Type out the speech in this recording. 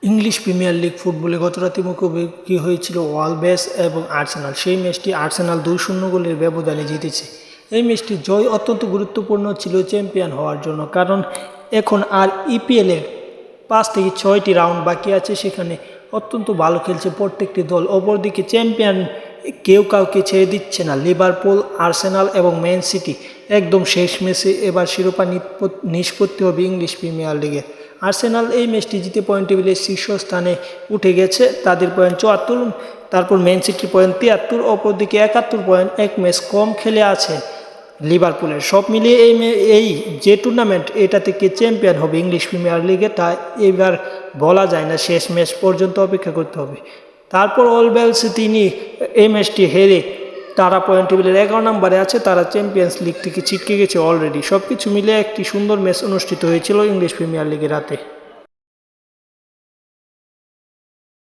English premier league ফুটবলে গতরাতে মুখোমুখি হয়েছিল ওয়ালভেস এবং আর্সেনাল। সেই ম্যাচটি আর্সেনাল 2-0 গোলের ব্যবধানে জিতেছে। এই ম্যাচটি জয় অত্যন্ত গুরুত্বপূর্ণ ছিল চ্যাম্পিয়ন হওয়ার জন্য, কারণ এখন আর ইপিএলের 5 থেকে 6টি রাউন্ড বাকি আছে। সেখানে অত্যন্ত ভালো খেলছে প্রত্যেকটি দল। অপরদিকে চ্যাম্পিয়ন কেউ কাউকে ছেড়ে দিচ্ছে না। লিভারপুল, আর্সেনাল এবং ম্যান সিটি একদম শেষ ম্যাচে এবার শিরোপা নিষ্পত্তি হবে ইংলিশ প্রিমিয়ার লিগে। আর্সেনাল এই ম্যাচটি জিতে পয়েন্ট টেবিলের শীর্ষস্থানে উঠে গেছে, তাদের পয়েন্ট 74। তারপর ম্যান সিটির পয়েন্ট 73, অপরদিকে 71 পয়েন্ট, এক ম্যাচ কম খেলে আছে লিভারপুলের। সব মিলিয়ে এই যে টুর্নামেন্ট, এটা থেকে চ্যাম্পিয়ন হবে ইংলিশ প্রিমিয়ার লিগে তা এবার বলা যায় না, শেষ ম্যাচ পর্যন্ত অপেক্ষা করতে হবে। তারপর ওয়ালভেস তিনি এই ম্যাচটি হেরে তারা পয়েন্ট টেবিলের 11 নম্বরে আছে, তারা চ্যাম্পিয়ন্স লিগ থেকে ছিটকে গেছে অলরেডি। সব কিছু মিলে একটি সুন্দর ম্যাচ অনুষ্ঠিত হয়েছিল ইংলিশ প্রিমিয়ার লিগের রাতে।